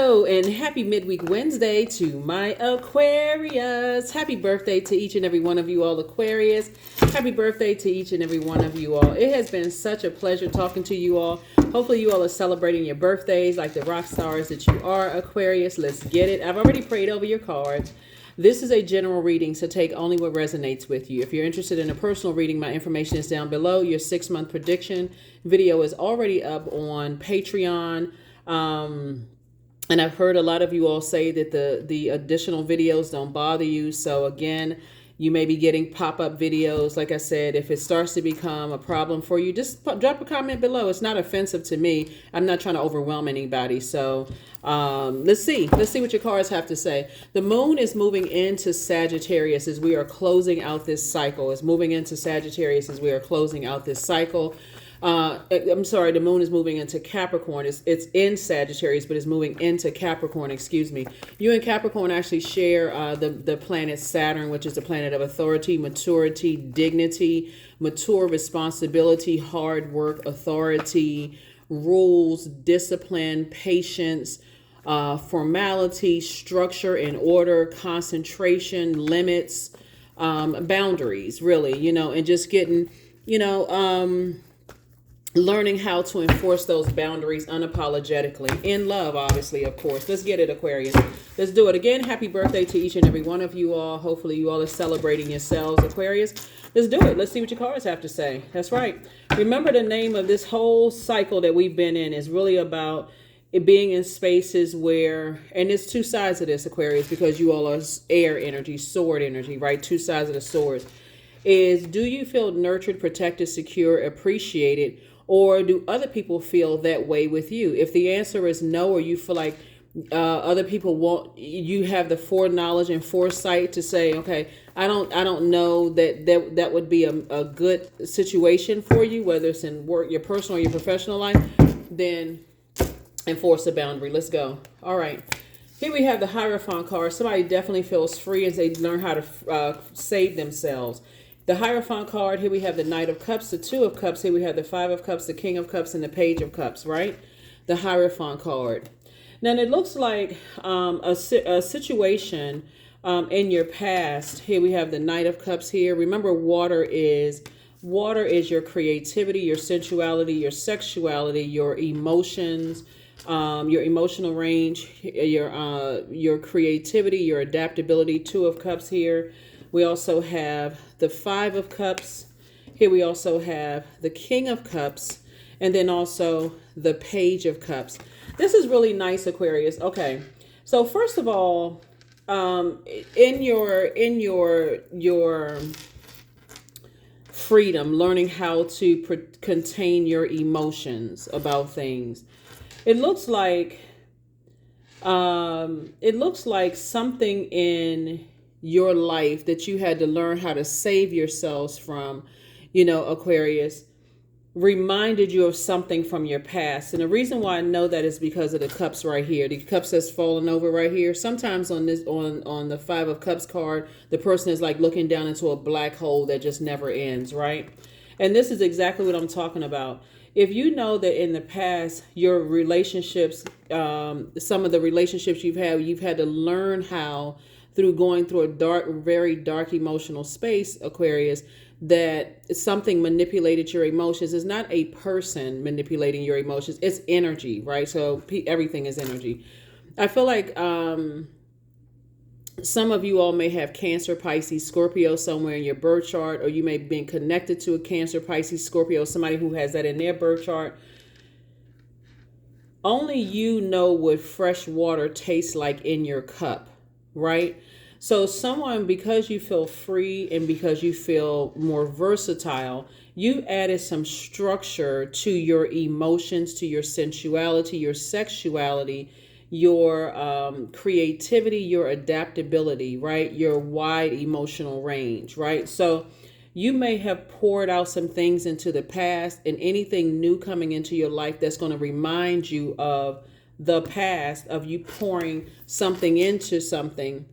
Hello and happy midweek Wednesday to my Aquarius. Happy birthday to each and every one of you all Aquarius. Happy birthday to each and every one of you all. It has been such a pleasure talking to you all. Hopefully you all are celebrating your birthdays like the rock stars that you are, Aquarius. Let's get it. I've already prayed over your cards. This is a general reading, so take only what resonates with you. If you're interested in a personal reading, my information is down below. Your 6-month prediction video is already up on Patreon. And I've heard a lot of you all say that the additional videos don't bother you. So again, you may be getting pop-up videos. Like I said, if it starts to become a problem for you, just drop a comment below. It's not offensive to me. I'm not trying to overwhelm anybody. So let's see what your cards have to say. The moon is moving into Sagittarius as we are closing out this cycle. It's moving into Sagittarius as we are closing out this cycle. I'm sorry, the moon is moving into Capricorn. It's in Sagittarius, but it's moving into Capricorn, excuse me. You and Capricorn actually share the planet Saturn, which is the planet of authority, maturity, dignity, mature responsibility, hard work, authority, rules, discipline, patience, formality, structure and order, concentration, limits, boundaries, really, and just getting, learning how to enforce those boundaries unapologetically in love, obviously, of course. Let's get it, Aquarius. Let's do it again. Happy birthday to each and every one of you all. Hopefully you all are celebrating yourselves, Aquarius. Let's do it. Let's see what your cards have to say. That's right. Remember, the name of this whole cycle that we've been in is really about it being in spaces where, and there's two sides of this, Aquarius, because you all are air energy, sword energy, right? Two sides of the sword. Is, do you feel nurtured, protected, secure, appreciated, or do other people feel that way with you? If the answer is no, or you feel like other people won't, you have the foreknowledge and foresight to say, okay, I don't know that would be a good situation for you, whether it's in work, your personal or your professional life, then enforce a boundary. Let's go. All right. Here we have the Hierophant card. Somebody definitely feels free as they learn how to save themselves. The Hierophant card, here we have the Knight of Cups, the Two of Cups. Here we have the Five of Cups, the King of Cups, and the Page of Cups, right? The Hierophant card. Now, it looks like a situation in your past. Here we have the Knight of Cups here. Remember, water is your creativity, your sensuality, your sexuality, your emotions, your emotional range, your creativity, your adaptability. Two of Cups here. We also have the Five of Cups. Here we also have the King of Cups, and then also the Page of Cups. This is really nice, Aquarius. Okay, so first of all, in your freedom, learning how to contain your emotions about things, it looks like something in your life that you had to learn how to save yourselves from, Aquarius, reminded you of something from your past. And the reason why I know that is because of the cups right here. The cups that's fallen over right here. Sometimes on the Five of Cups card, the person is like looking down into a black hole that just never ends, right? And this is exactly what I'm talking about. If you know that in the past, your relationships, some of the relationships you've had to learn how, through going through a very dark emotional space, Aquarius, that something manipulated your emotions. It's not a person manipulating your emotions. It's energy, right? So everything is energy. I feel like some of you all may have Cancer, Pisces, Scorpio somewhere in your birth chart, or you may have been connected to a Cancer, Pisces, Scorpio, somebody who has that in their birth chart. Only you know what fresh water tastes like in your cup, right? So someone, because you feel free and because you feel more versatile, you added some structure to your emotions, to your sensuality, your sexuality, your creativity, your adaptability, right? Your wide emotional range, right? So you may have poured out some things into the past, and anything new coming into your life that's going to remind you of the past, of you pouring something into something.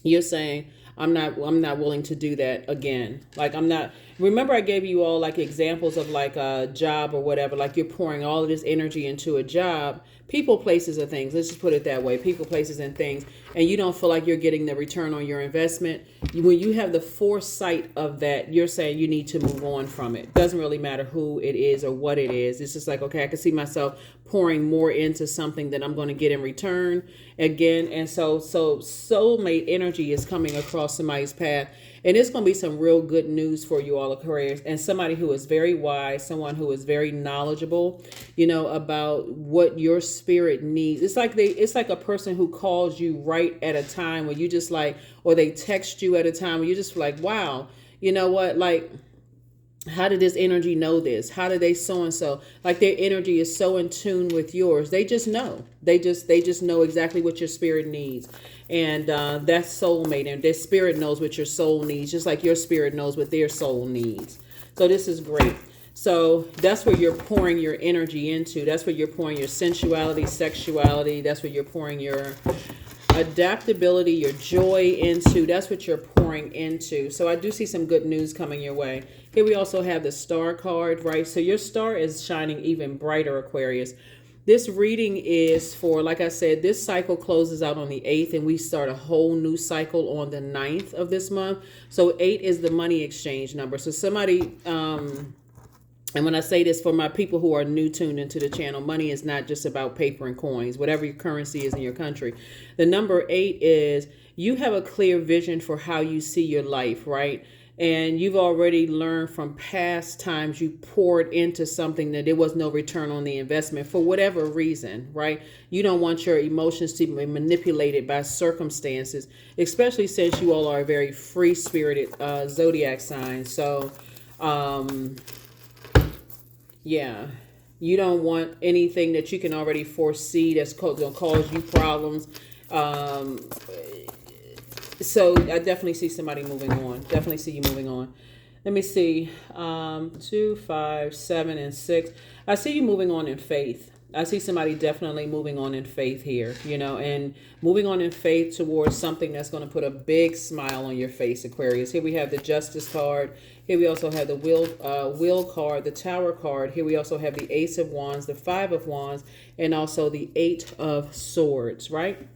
You're saying, I'm not willing to do that again. Like, I'm not, remember I gave you all like examples of like a job or whatever, like you're pouring all of this energy into a job, people, places, or things. Let's just put it that way. People, places, and things. And you don't feel like you're getting the return on your investment. When you have the foresight of that, you're saying you need to move on from it. Doesn't really matter who it is or what it is. It's just like, okay, I can see myself pouring more into something that I'm going to get in return again. And so soulmate energy is coming across somebody's path. And it's going to be some real good news for you all, Aquarius, and somebody who is very wise, someone who is very knowledgeable, about what your spirit needs. It's like a person who calls you right at a time where you just like, or they text you at a time where you're just like, wow, you know what, like, how did this energy know this? How did they so-and-so? Like their energy is so in tune with yours. They just know. They just know exactly what your spirit needs. And that's soulmate. And their spirit knows what your soul needs, just like your spirit knows what their soul needs. So this is great. So that's where you're pouring your energy into. That's where you're pouring your sensuality, sexuality. That's where you're pouring your adaptability, your joy into. That's what you're pouring into. So I do see some good news coming your way. Here we also have the star card, right? So your star is shining even brighter, Aquarius. This reading is for, like I said, this cycle closes out on the 8th and we start a whole new cycle on the 9th of this month. So 8 is the money exchange number. So somebody, and when I say this for my people who are new tuned into the channel, money is not just about paper and coins, whatever your currency is in your country. The number 8 is you have a clear vision for how you see your life, right? And you've already learned from past times you poured into something that there was no return on the investment for whatever reason, right? You don't want your emotions to be manipulated by circumstances, especially since you all are a very free-spirited Zodiac sign. So, yeah, you don't want anything that you can already foresee that's going to cause you problems. So I definitely see somebody moving on. Definitely see you moving on. Let me see. 2, 5, 7, and 6. I see you moving on in faith. I see somebody definitely moving on in faith here, and moving on in faith towards something that's going to put a big smile on your face, Aquarius. Here we have the Justice card. Here we also have the Wheel card, the Tower card. Here we also have the Ace of Wands, the 5 of Wands, and also the 8 of Swords, right?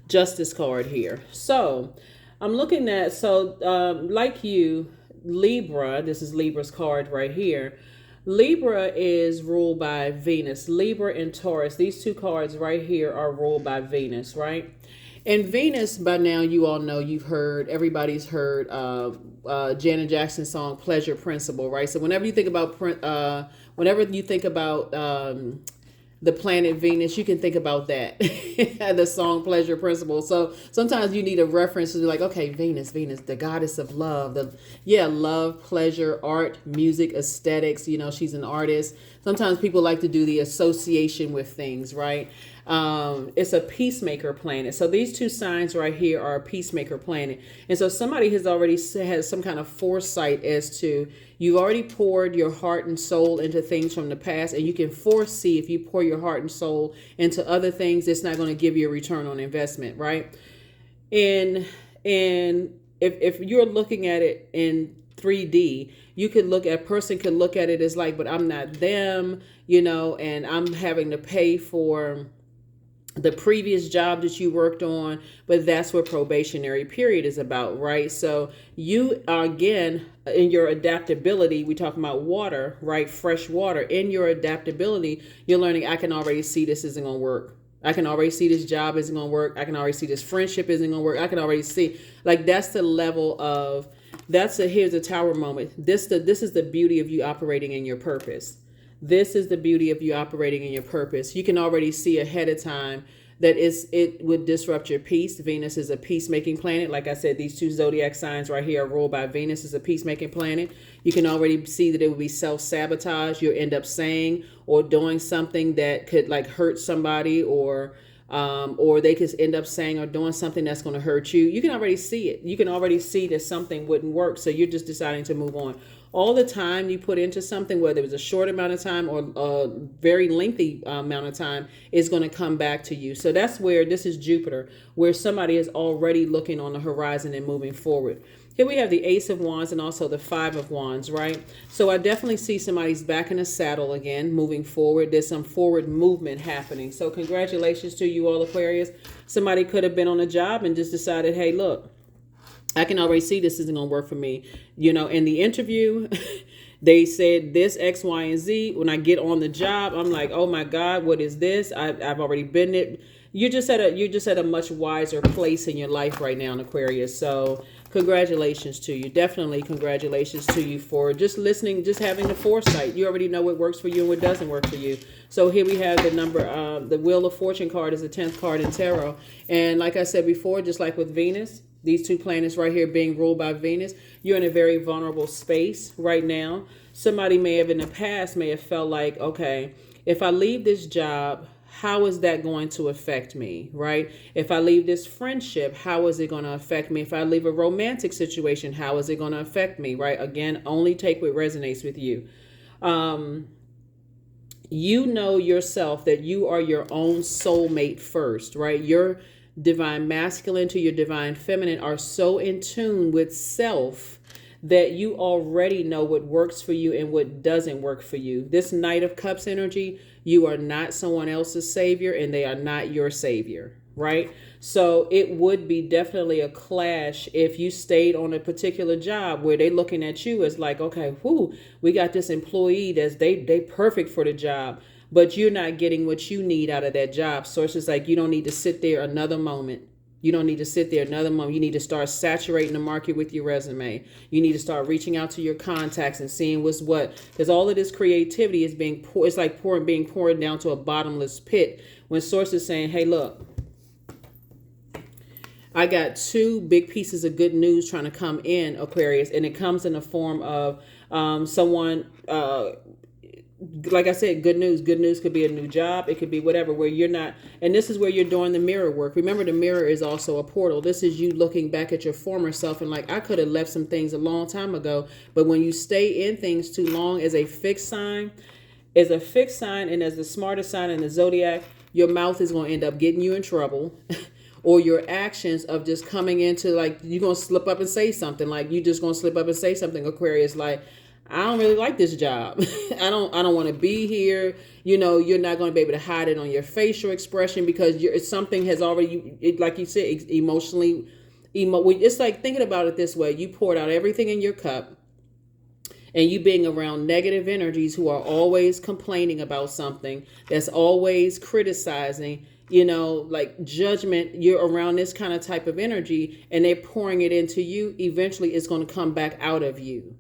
Justice card here. So I'm looking at, like you, Libra, this is Libra's card right here. Libra is ruled by Venus. Libra and Taurus, these two cards right here are ruled by Venus, right? And Venus, by now you all know, everybody's heard Janet Jackson's song Pleasure Principle, right? So whenever you think about the planet Venus, you can think about that, the song Pleasure Principle. So sometimes you need a reference to be like, okay, Venus, the goddess of love, love, pleasure, art, music, aesthetics. She's an artist. Sometimes people like to do the association with things, right? It's a peacemaker planet. So these two signs right here are a peacemaker planet. And so somebody has some kind of foresight as to, you've already poured your heart and soul into things from the past, and you can foresee if you pour your heart and soul into other things, it's not going to give you a return on investment, right? And if you're looking at it in 3D, a person could look at it as like, but I'm not them, and I'm having to pay for the previous job that you worked on, but that's what probationary period is about, right? So you are, again, in your adaptability, we talk about water, right? Fresh water. In your adaptability, you're learning, I can already see this isn't going to work. I can already see this job isn't going to work. I can already see this friendship isn't going to work. I can already see, like, that's the level of, here's a tower moment. This is the beauty of you operating in your purpose. This is the beauty of you operating in your purpose. You can already see ahead of time that it would disrupt your peace. Venus is a peacemaking planet. Like I said, these two zodiac signs right here are ruled by Venus as a peacemaking planet. You can already see that it would be self-sabotage. You'll end up saying or doing something that could like hurt somebody, or they could end up saying or doing something that's going to hurt you. You can already see it. You can already see that something wouldn't work. So you're just deciding to move on. all the time you put into something, whether it was a short amount of time or a very lengthy amount of time, is going to come back to you. So that's where this is Jupiter, where somebody is already looking on the horizon and moving forward. Here we have the Ace of Wands and also the Five of Wands, right? So I definitely see somebody's back in the saddle again, moving forward. There's some forward movement happening. So congratulations to you all, Aquarius. Somebody could have been on a job and just decided, hey, look, I can already see this isn't going to work for me. You know, in the interview, they said this, X, Y, and Z. When I get on the job, I'm like, oh my God, what is this? I've already been it. You're just at a much wiser place in your life right now, in Aquarius. So congratulations to you. Definitely congratulations to you for just listening, just having the foresight. You already know what works for you and what doesn't work for you. So here we have the number, the Wheel of Fortune card is the 10th card in tarot. And like I said before, just like with Venus, these two planets right here being ruled by Venus, you're in a very vulnerable space right now. Somebody may have in the past may have felt like, okay, if I leave this job, how is that going to affect me, right? If I leave this friendship, how is it going to affect me? If I leave a romantic situation, how is it going to affect me, right? Again, only take what resonates with you. You know yourself that you are your own soulmate first, right? Your divine masculine to your divine feminine are so in tune with self that you already know what works for you and what doesn't work for you. This Knight of Cups energy, you are not someone else's savior and they are not your savior, right? So it would be definitely a clash if you stayed on a particular job where they looking at you as like, okay, whoo, we got this employee that's they perfect for the job, but you're not getting what you need out of that job. Sources like, you don't need to sit there another moment. You don't need to sit there another moment. You need to start saturating the market with your resume. You need to start reaching out to your contacts and seeing what's what. Because all of this creativity is being poured. It's like being poured down to a bottomless pit. When sources saying, hey, look, I got two big pieces of good news trying to come in, Aquarius. And it comes in the form of someone... like I said, good news. Good news could be a new job. It could be whatever, where you're not. And this is where you're doing the mirror work. Remember, the mirror is also a portal. This is you looking back at your former self and like, I could have left some things a long time ago. But when you stay in things too long as a fixed sign, and as the smartest sign in the Zodiac, your mouth is going to end up getting you in trouble. Or your actions of just coming into like, you're going to slip up and say something. Like, you just going to slip up and say something, Aquarius, like, I don't really like this job. I don't want to be here. You know, you're not going to be able to hide it on your facial expression because something has already, like you said, emotionally, it's like thinking about it this way. You poured out everything in your cup and you being around negative energies who are always complaining about something, that's always criticizing, you know, like judgment. You're around this kind of type of energy and they're pouring it into you. Eventually it's going to come back out of you.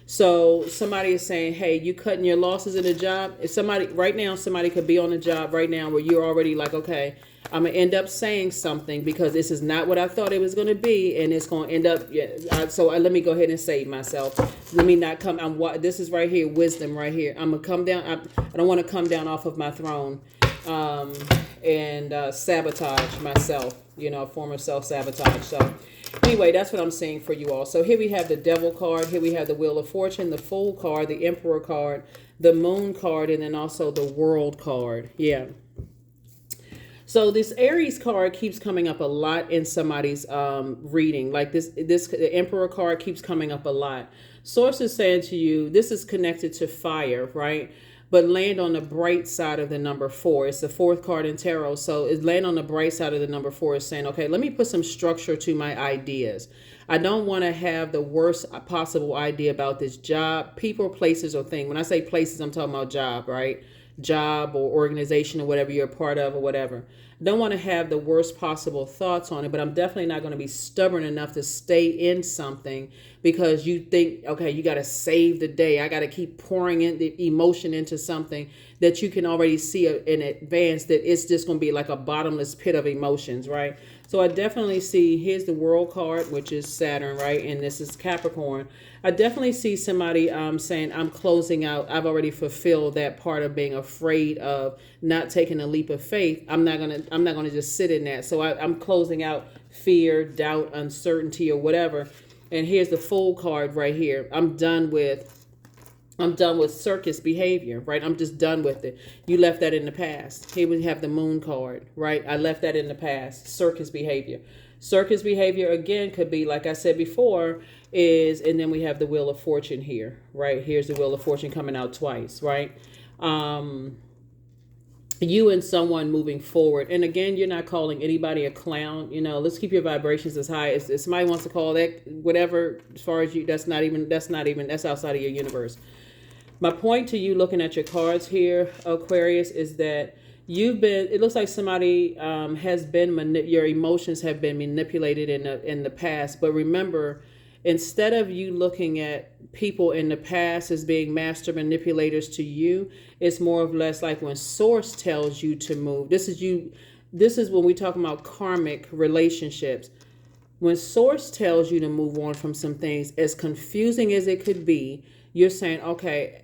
So somebody is saying, hey, you cutting your losses in a job. If somebody could be on a job right now where you're already like, okay, I'm going to end up saying something because this is not what I thought it was going to be. And it's going to end up. Let me go ahead and save myself. Let me not come. This is right here. Wisdom right here. I'm going to come down. I don't want to come down off of my throne and sabotage myself, you know, former self-sabotage. So anyway, that's what I'm saying for you all. So here we have the Devil card. Here we have the Wheel of Fortune, the Fool card, the Emperor card, the Moon card, and then also the World card. Yeah. So this Aries card keeps coming up a lot in somebody's reading. Like the Emperor card keeps coming up a lot. Sources saying to you, this is connected to fire, right? But land on the bright side of the number 4. It's the 4th card in tarot. So it's land on the bright side of the number 4 is saying, okay, let me put some structure to my ideas. I don't want to have the worst possible idea about this job, people, places, or thing. When I say places, I'm talking about job, right? Job or organization or whatever you're a part of or whatever. Don't want to have the worst possible thoughts on it, but I'm definitely not going to be stubborn enough to stay in something because you think, okay, you got to save the day. I got to keep pouring in the emotion into something that you can already see in advance that it's just going to be like a bottomless pit of emotions, right? So I definitely see, here's the World card, which is Saturn, right? And this is Capricorn. I definitely see somebody saying, I'm closing out. I've already fulfilled that part of being afraid of not taking a leap of faith. I'm not gonna just sit in that. So I'm closing out fear, doubt, uncertainty, or whatever. And here's the Fool card right here. I'm done with circus behavior, right? I'm just done with it. You left that in the past. Here we have the Moon card, right? I left that in the past. Circus behavior. Circus behavior, again, could be, like I said before, and then we have the Wheel of Fortune here, right? Here's the Wheel of Fortune coming out twice, right? You and someone moving forward. And again, you're not calling anybody a clown. Let's keep your vibrations as high as if somebody wants to call that whatever, as far as you, that's outside of your universe. My point to you looking at your cards here, Aquarius, is that it looks like somebody your emotions have been manipulated in the past. But remember, instead of you looking at people in the past as being master manipulators to you, it's more or less like when Source tells you to move. This is when we talk about karmic relationships. When Source tells you to move on from some things, as confusing as it could be, you're saying, okay,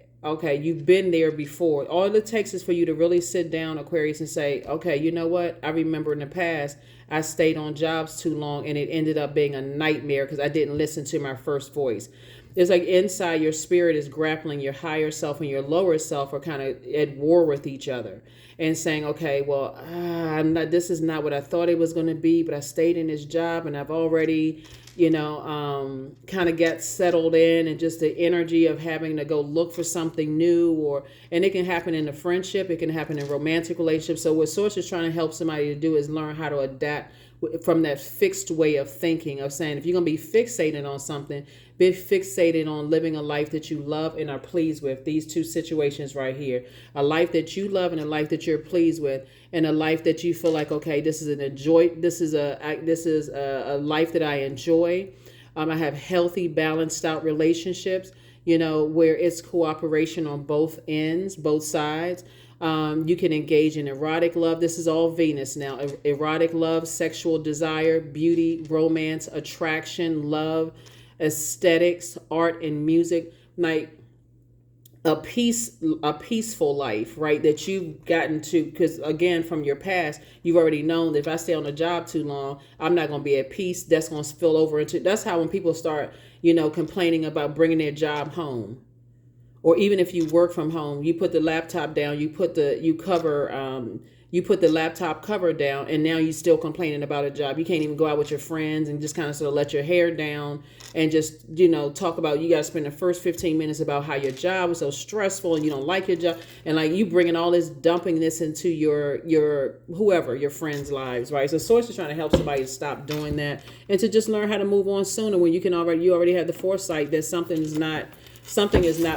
you've been there before. All it takes is for you to really sit down, Aquarius, and say, okay, you know what? I remember in the past, I stayed on jobs too long and it ended up being a nightmare because I didn't listen to my first voice. It's like inside your spirit is grappling. Your higher self and your lower self are kind of at war with each other and saying, okay, well, this is not what I thought it was going to be, but I stayed in this job and I've already, kind of get settled in, and just the energy of having to go look for something new, and it can happen in a friendship, it can happen in romantic relationships. So what Source is trying to help somebody to do is learn how to adapt from that fixed way of thinking, of saying, if you're going to be fixated on something, be fixated on living a life that you love and are pleased with. These two situations right here, a life that you love and a life that you're pleased with, and a life that you feel like, okay, this is a life that I enjoy. I have healthy, balanced out relationships, where it's cooperation on both ends, both sides. You can engage in erotic love. This is all Venus now. Erotic love, sexual desire, beauty, romance, attraction, love, aesthetics, art, and music. Like a peaceful life, right? That you've gotten to, because again, from your past, you've already known that if I stay on a job too long, I'm not going to be at peace. That's going to spill over into, that's how when people start, complaining about bringing their job home. Or even if you work from home, you put the laptop down, you put the laptop cover down, and now you're still complaining about a job. You can't even go out with your friends and just kind of sort of let your hair down and just, talk about, you got to spend the first 15 minutes about how your job was so stressful and you don't like your job. And like you bringing all this, dumping this into your whoever, your friends' lives, right? So Source is trying to help somebody to stop doing that and to just learn how to move on sooner when you already have the foresight that something is not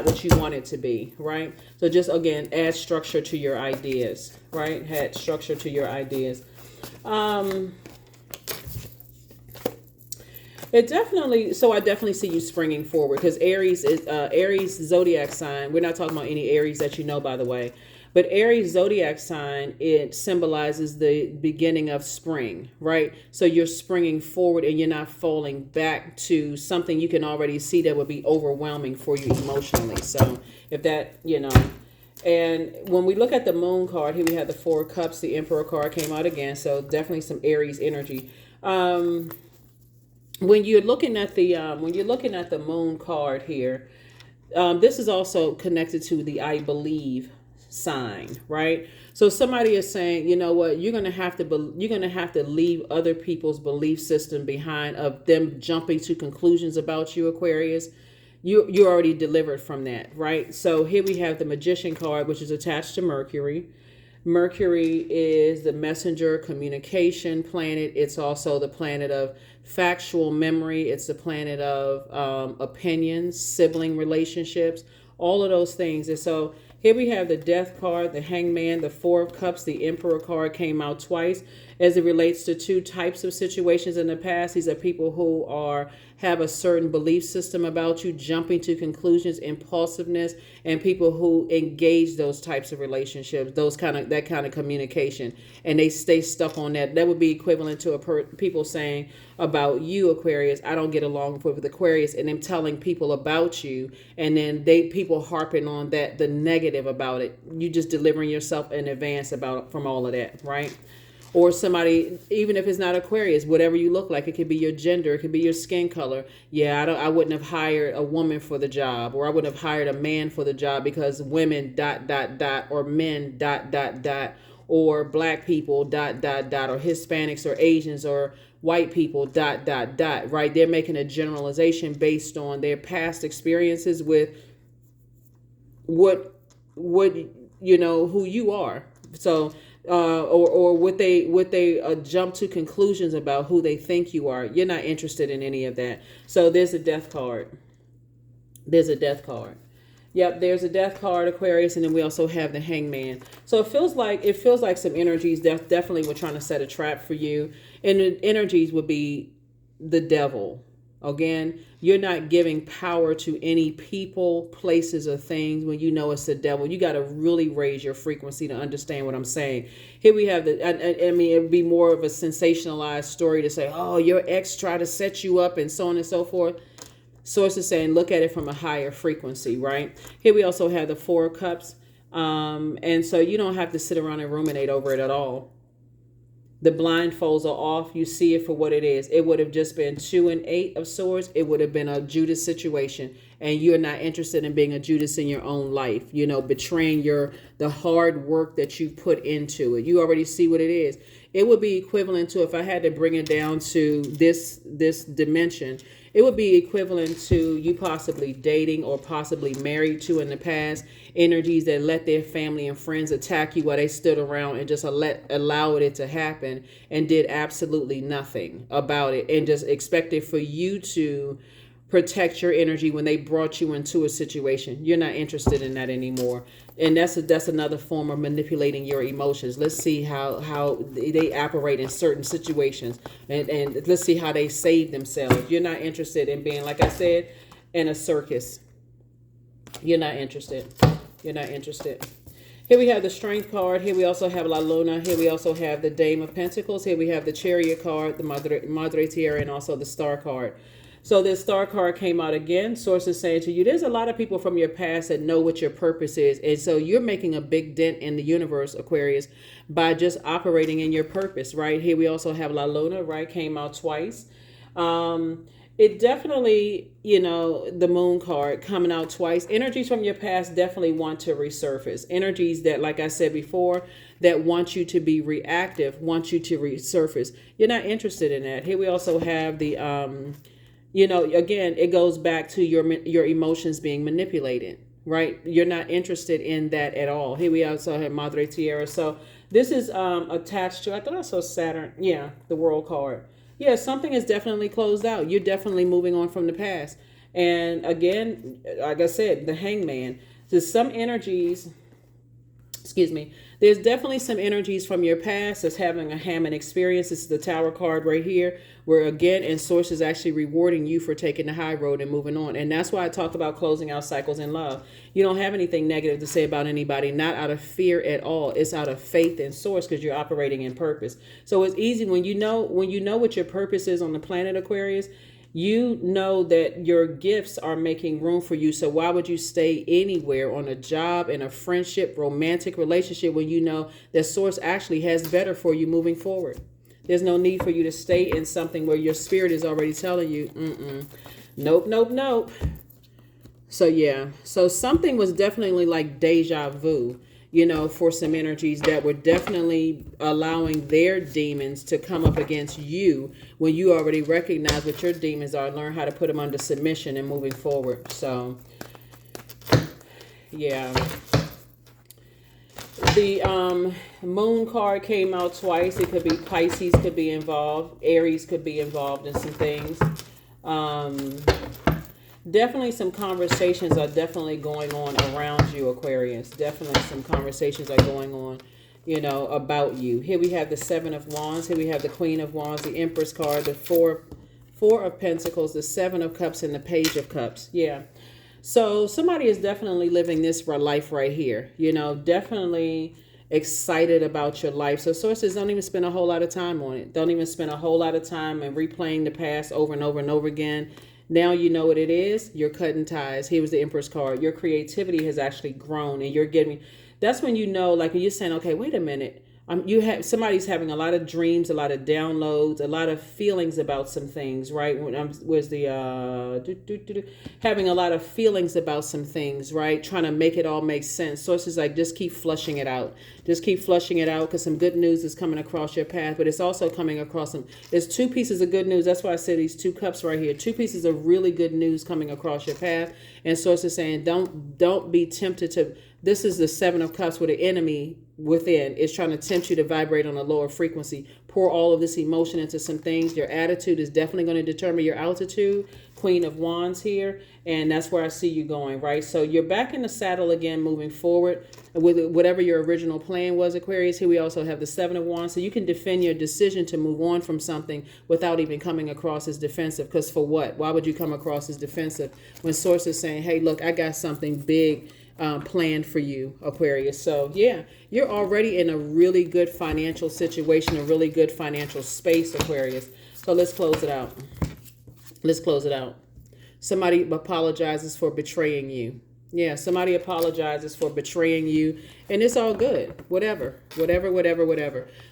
what you want it to be, right? So just, again, add structure to your ideas, right? Add structure to your ideas. I definitely see you springing forward, because Aries zodiac sign. We're not talking about any Aries that you know, by the way. But Aries zodiac sign, it symbolizes the beginning of spring, right? So you're springing forward and you're not falling back to something you can already see that would be overwhelming for you emotionally. So if that, and when we look at the Moon card, here we have the Four of Cups, the Emperor card came out again. So definitely some Aries energy. When you're looking at the Moon card here, this is also connected to the I believe sign, right? So somebody is saying, you know what, you're gonna have to leave other people's belief system behind, of them jumping to conclusions about you, Aquarius. You already delivered from that, right? So here we have the Magician card, which is attached to Mercury. Mercury is the messenger communication planet. It's also the planet of factual memory. It's the planet of opinions, sibling relationships, all of those things. And so here we have the Death card, the Hangman, the Four of Cups, the Emperor card came out twice as it relates to two types of situations in the past. These are people who have a certain belief system about you, jumping to conclusions, impulsiveness, and people who engage those types of relationships, that kind of communication, and they stay stuck on that. That would be equivalent to people saying about you, Aquarius, I don't get along with Aquarius, and them telling people about you, and then people harping on that, the negative about it. You just delivering yourself in advance from all of that, right? Or somebody, even if it's not Aquarius, whatever you look like, it could be your gender, it could be your skin color. Yeah, I wouldn't have hired a woman for the job, or I wouldn't have hired a man for the job because women dot dot dot, or men dot dot dot, or black people dot dot dot, or Hispanics or Asians or white people dot dot dot, right? They're making a generalization based on their past experiences with what who you are. So or what they jump to conclusions about who they think you are. You're not interested in any of that. So there's a death card. There's a death card. Yep, there's a death card, Aquarius, and then we also have the Hangman. So it feels like some energies definitely were trying to set a trap for you, and the energies would be the devil. Again, you're not giving power to any people, places, or things when you know it's the devil. You got to really raise your frequency to understand what I'm saying. Here we have I mean, it would be more of a sensationalized story to say, oh, your ex tried to set you up and so on and so forth. Source is saying, look at it from a higher frequency, right? Here we also have the Four of Cups. And so you don't have to sit around and ruminate over it at all. The blindfolds are off. You see it for what it is. It would have just been 2 and 8 of swords. It would have been a Judas situation. And you're not interested in being a Judas in your own life. Betraying the hard work that you put into it. You already see what it is. It would be equivalent to, if I had to bring it down to this dimension, it would be equivalent to you possibly dating or possibly married to in the past, energies that let their family and friends attack you while they stood around and just allowed it to happen and did absolutely nothing about it and just expected for you to protect your energy when they brought you into a situation. You're not interested in that anymore. And that's another form of manipulating your emotions. Let's see how they operate in certain situations, and let's see how they save themselves. You're not interested in being, like I said, in a circus. You're not interested. You're not interested. Here we have the Strength card. Here we also have La Luna. Here we also have the Dame of Pentacles. Here we have the Chariot card, the Madre Tierra, and also the Star card. So this Star card came out again. Source is saying to you, there's a lot of people from your past that know what your purpose is. And so you're making a big dent in the universe, Aquarius, by just operating in your purpose, right? Here we also have La Luna, right? Came out twice. It definitely, the Moon card coming out twice. Energies from your past definitely want to resurface. Energies that, like I said before, that want you to be reactive, want you to resurface. You're not interested in that. Here we also have the... again, it goes back to your emotions being manipulated, right? You're not interested in that at all. Here we also have Madre Tierra. So this is attached to, I thought I saw Saturn. Yeah, the World card. Yeah, something is definitely closed out. You're definitely moving on from the past. And again, like I said, the Hangman. There's some energies, there's definitely some energies from your past that's having a Hammond experience. This is the Tower card right here, where again, and Source is actually rewarding you for taking the high road and moving on. And that's why I talk about closing out cycles in love. You don't have anything negative to say about anybody, not out of fear at all. It's out of faith in Source, because you're operating in purpose. So it's easy when you know what your purpose is on the planet, Aquarius. You know that your gifts are making room for you. So why would you stay anywhere on a job, in a friendship, romantic relationship, when you know that Source actually has better for you moving forward? There's no need for you to stay in something where your spirit is already telling you, nope, nope, nope. So yeah, so something was definitely like deja vu, for some energies that were definitely allowing their demons to come up against you when you already recognize what your demons are and learn how to put them under submission and moving forward. So, yeah. The Moon card came out twice. It could be Pisces could be involved. Aries could be involved in some things. Definitely some conversations are definitely going on around you, Aquarius. Definitely some conversations are going on, about you. Here we have the Seven of Wands. Here we have the Queen of Wands, the Empress card, the Four of Pentacles, the Seven of Cups, and the Page of Cups. Yeah. So somebody is definitely living this life right here. Definitely excited about your life. So sources, don't even spend a whole lot of time on it. Don't even spend a whole lot of time and replaying the past over and over and over again. Now you know what it is. You're cutting ties. Here was the Empress card. Your creativity has actually grown, and you're getting, that's when like when you're saying, okay, wait a minute. Somebody's having a lot of dreams, a lot of downloads, a lot of feelings about some things, right? Having a lot of feelings about some things, right? Trying to make it all make sense. Sources like, just keep flushing it out. Just keep flushing it out, because some good news is coming across your path, but it's also coming across there's two pieces of good news. That's why I said these two cups right here. Two pieces of really good news coming across your path. And sources saying, don't be tempted to. This is the Seven of Cups, where the enemy within is trying to tempt you to vibrate on a lower frequency. Pour all of this emotion into some things. Your attitude is definitely going to determine your altitude. Queen of Wands here. And that's where I see you going, right? So you're back in the saddle again, moving forward with whatever your original plan was, Aquarius. Here we also have the Seven of Wands. So you can defend your decision to move on from something without even coming across as defensive. Because for what? Why would you come across as defensive when Source is saying, hey, look, I got something big planned for you, Aquarius? So yeah, you're already in a really good financial situation, a really good financial space, Aquarius. So let's close it out. Let's close it out. Somebody apologizes for betraying you. Yeah, somebody apologizes for betraying you, and it's all good. Whatever.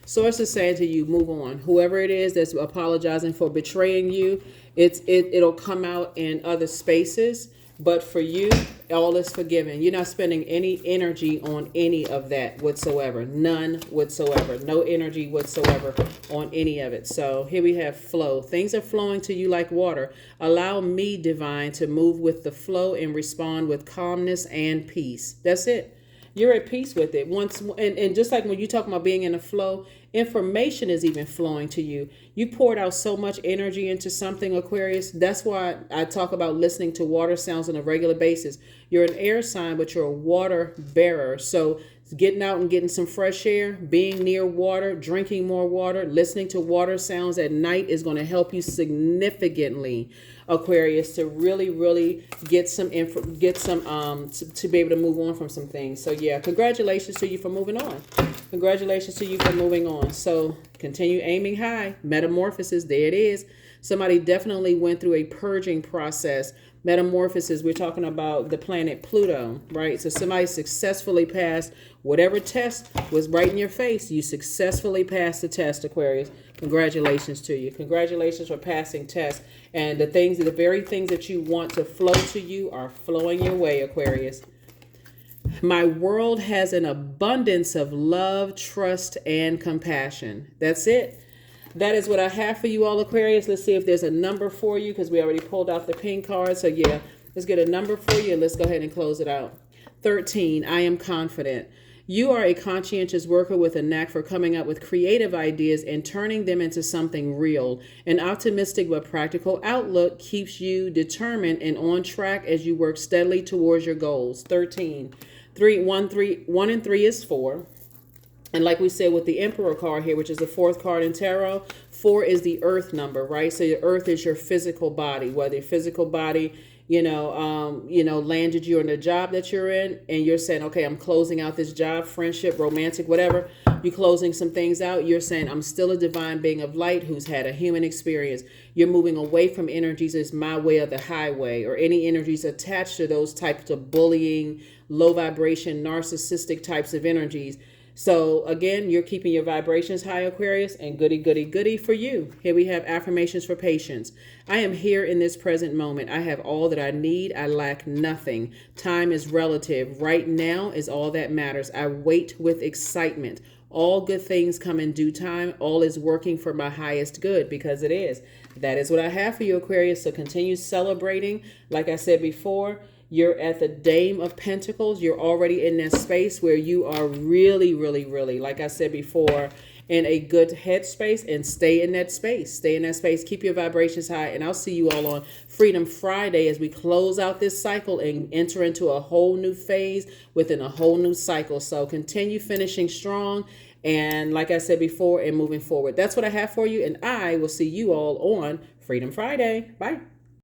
Source is saying to you, move on. Whoever it is that's apologizing for betraying you, it'll come out in other spaces. But for you, all is forgiven. You're not spending any energy on any of that whatsoever. None whatsoever. No energy whatsoever on any of it. So here we have flow. Things are flowing to you like water. Allow me, divine, to move with the flow and respond with calmness and peace. That's it. You're at peace with it. And just like when you talk about being in a flow, information is even flowing to you. You poured out so much energy into something, Aquarius. That's why I talk about listening to water sounds on a regular basis. You're an air sign, but you're a water bearer. So getting out and getting some fresh air, being near water, drinking more water, listening to water sounds at night is going to help you significantly, Aquarius, to really get some to be able to move on from some things. So yeah, congratulations to you for moving on. Congratulations to you for moving on. So continue aiming high. Metamorphosis, there it is. Somebody definitely went through a purging process. Metamorphosis, we're talking about the planet Pluto, right? So somebody successfully passed whatever test was right in your face. You successfully passed the test, Aquarius. Congratulations to you. Congratulations for passing tests. And the very things that you want to flow to you are flowing your way, Aquarius. My world has an abundance of love, trust, and compassion. That's it. That is what I have for you all, Aquarius. Let's see if there's a number for you, because we already pulled out the pink card. So yeah, let's get a number for you and let's go ahead and close it out. 13, I am confident. You are a conscientious worker with a knack for coming up with creative ideas and turning them into something real. An optimistic but practical outlook keeps you determined and on track as you work steadily towards your goals. 13. 1 and 3 is 4. And like we said with the Emperor card here, which is the fourth card in tarot, 4 is the earth number, right? So your earth is your physical body, whether your physical body, landed you in the job that you're in, and you're saying, okay, I'm closing out this job, friendship, romantic, whatever. You're closing some things out. You're saying, I'm still a divine being of light who's had a human experience. You're moving away from energies as my way or the highway, or any energies attached to those types of bullying, low vibration, narcissistic types of energies. So again, you're keeping your vibrations high, Aquarius, and goody for you. Here we have affirmations for patience. I am here in this present moment. I have all that I need. I lack nothing. Time is relative. Right now is all that matters. I wait with excitement. All good things come in due time. All is working for my highest good, because it is. That is what I have for you, Aquarius. So continue celebrating. Like I said before, you're at the Dame of Pentacles. You're already in that space where you are really, like I said before, in a good headspace, and stay in that space. Stay in that space. Keep your vibrations high. And I'll see you all on Freedom Friday as we close out this cycle and enter into a whole new phase within a whole new cycle. So continue finishing strong. And like I said before, and moving forward. That's what I have for you. And I will see you all on Freedom Friday. Bye.